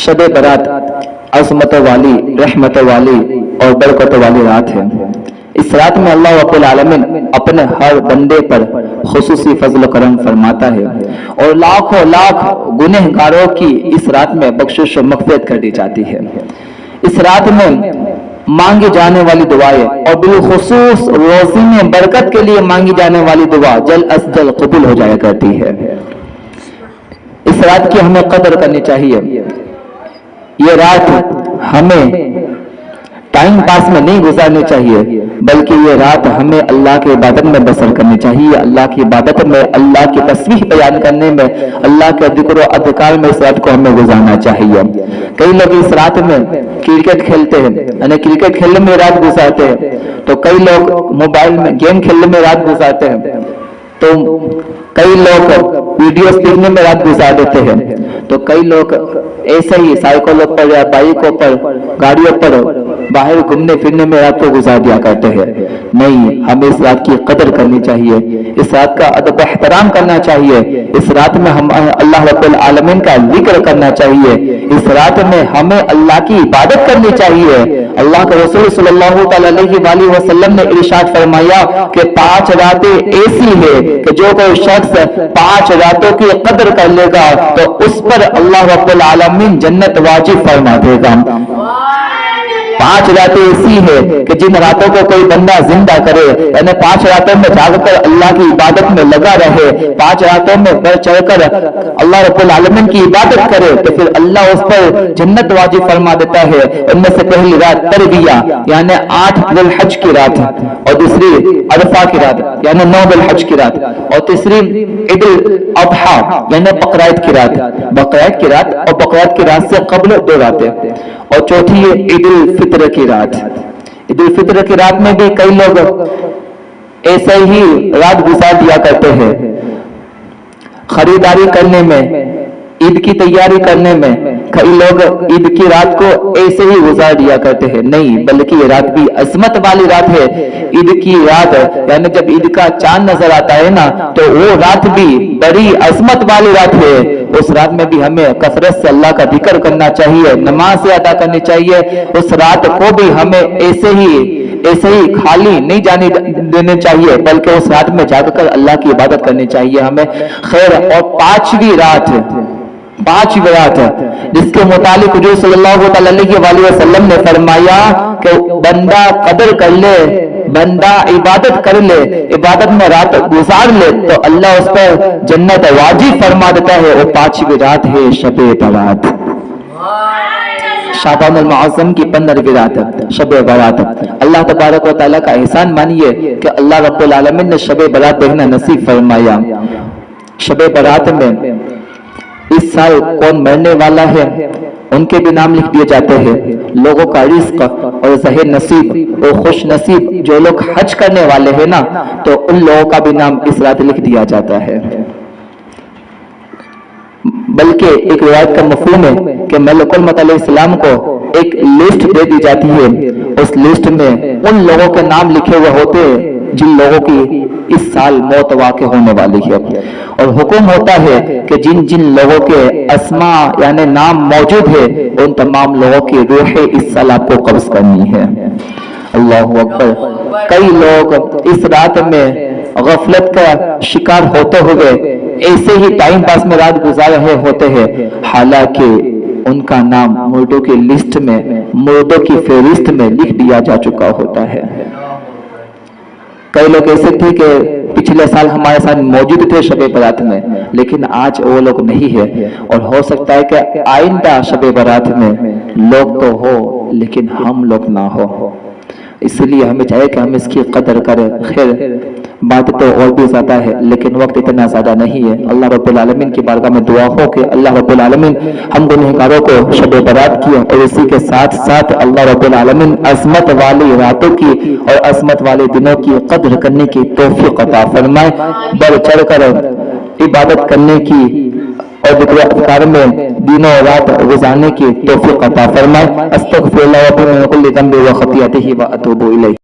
शब बरात अज़मत वाली, रहमत वाली और बरकत वाली रात है। इस रात में अल्लाह रब्बुल आलमीन अपने हर बंदे पर खुसूसी फजल करम फरमाता है और लाखों लाख गुनहगारों की इस रात में बख्शिश और मग़फ़िरत कर दी जाती है। इस रात में मांगी जाने वाली दुआएं और बिलखुसूस रोज़ी में बरकत के लिए मांगी जाने वाली दुआ जल्द अज जल्द कबूल हो जाया करती है। इस रात की हमें कदर करनी चाहिए। ये रात हमें टाइम पास में नहीं गुजारनी चाहिए, बल्कि ये रात हमें अल्लाह की इबादत में बसर करनी चाहिए। अल्लाह की इबादत में, अल्लाह की तस्बीह बयान करने में, अल्लाह के जिक्र और अज़कार में इस रात को हमें गुजारना चाहिए। कई लोग इस रात में क्रिकेट खेलते हैं, यानी क्रिकेट खेलने में रात गुजारते हैं, तो कई लोग मोबाइल में गेम खेलने में रात गुजारते हैं, तो कई लोग वीडियोस देखने में रात गुजार देते हैं, तो कई लोग ऐसे ही साइकिलों पर या बाइकों पर, गाड़ियों पर बाहर घूमने फिरने में रात को गुजार दिया करते हैं। नहीं, हमें इस रात की कदर करनी चाहिए, इस रात का अदब एहतराम करना चाहिए। इस रात में हम अल्लाह रब्बुल आलमीन का जिक्र करना चाहिए। इस रात में हमें अल्लाह की इबादत करनी चाहिए। अल्लाह के रसूल सल्लल्लाहु अलैहि वसल्लम ने इरशाद फरमाया कि 5 रातें ऐसी है कि जो कोई शख्स 5 रातों की कदर कर लेगा तो उस पर अल्लाह रब्बुल आलमीन जन्नत वाजिब फरमा देगा। 5 रातें ऐसी है कि जिन रातों को कोई बंदा जिंदा करे, यानी 5 रातों में जागकर अल्लाह की इबादत में लगा रहे, 5 रातों में बढ़ चढ़कर अल्लाह रब्बुल आलमीन की इबादत करे, तो फिर अल्लाह उस पर जन्नत वाजिब फरमा देता है। उनमें से पहली रात तरबिया यानी 8 जुल हज की रात, और दूसरी अरफा की रात यानी 9 जुल हज की रात, और तीसरी ईद उल अज़हा यानी बकरीद की रात, बकरीद की रात और बकरीद की रात से कबल 2 रातें, और चौथी है ईद उल फित्र की रात। ईद उल फित्र की रात में भी कई लोग ऐसे ही रात गुजार दिया करते हैं। खरीदारी करने में, ईद की तैयारी करने में कई लोग ईद की रात को ऐसे ही गुजार दिया करते हैं। नहीं, बल्कि ये रात भी अजमत वाली रात है। ईद की रात यानी जब ईद का चांद नजर आता है ना, तो वो रात भी बड़ी अजमत वाली रात है। उस रात में भी हमें कसरत से अल्लाह का जिक्र करना चाहिए, नमाज अदा करनी चाहिए। उस रात को भी हमें ऐसे ही खाली नहीं जाने देने चाहिए, बल्कि उस रात में जाकर अल्लाह की इबादत करनी चाहिए हमें। खैर, और 5वीं रात जिसके मुतालिक हुजूर सल्लल्लाहु अलैहि वसल्लम ने फरमाया कि बंदा कदर कर ले, बंदा इबादत कर ले, इबादत में रात गुजार ले, तो अल्लाह उस पर जन्नत वाजिब फरमा देता है। वो 5वीं रात है शब बरात, शाबानुल मुअज़्ज़म की 15वीं रात शब बरात। अल्लाह तबारक व तआला का एहसान मानिए कि अल्लाह रब्बुल आलमीन ने शब बरात देखना नसीब फरमाया। शब बरात में इस साल कौन मरने वाला है उनके भी नाम लिख दिए जाते हैं। लोगों का रिस्क और ज़हीर नसीब और खुश नसीब जो लोग हज करने वाले हैं ना, तो उन लोगों का भी नाम इस रात लिख दिया जाता है। बल्कि एक रिवायत का मफहूम है कि मलकुल मौत अलैहिस्सलाम को एक लिस्ट दे दी जाती है। उस लिस्ट में उन लोगों के नाम लिखे हुए होते हैं जिन लोगों की इस साल मौत वाक़ होने वाली है, और हुक्म होता है कि जिन जिन लोगों के अस्मा यानी नाम मौजूद है उन तमाम लोगों की रूह इस साल आपको कब्ज़ करनी है। अल्लाहु अकबर। कई लोग इस रात में गफलत का शिकार होते हुए ऐसे ही टाइम पास में रात गुजार रहे होते हैं, हालांकि उनका नाम मुर्दों की लिस्ट में, मुर्दों की फहरिस्त में लिख दिया जा चुका होता है। कई लोग ऐसे थे कि पिछले साल हमारे साथ मौजूद थे शब बरात में, लेकिन आज वो लोग नहीं है, और हो सकता है कि आइंदा शब बरात में लोग तो हो लेकिन हम लोग ना हो। इसलिए हमें चाहिए कि हम इसकी कदर करें। खैर, बात तो और भी ज्यादा है, लेकिन वक्त इतना ज्यादा नहीं है। अल्लाह रब्बुल आलमीन की बारगाह में दुआ हो कि अल्लाह रब्बुल आलमीन हम गुनहगारों को शब बरात की और इसी के साथ साथ अल्लाह रब्बुल आलमीन अज़मत वाली रातों की और अज़मत वाले दिनों की कदर करने की तौफीक अता फरमाए। बढ़ चढ़ कर इबादत करने की और जिक्र अज़कार में दिनों रात गुजारने की तौफीक अता फरमाए। अस्तगफिरुल्लाह व अतूबु इलैहि व खतियतिही व अतूबु इलैहि।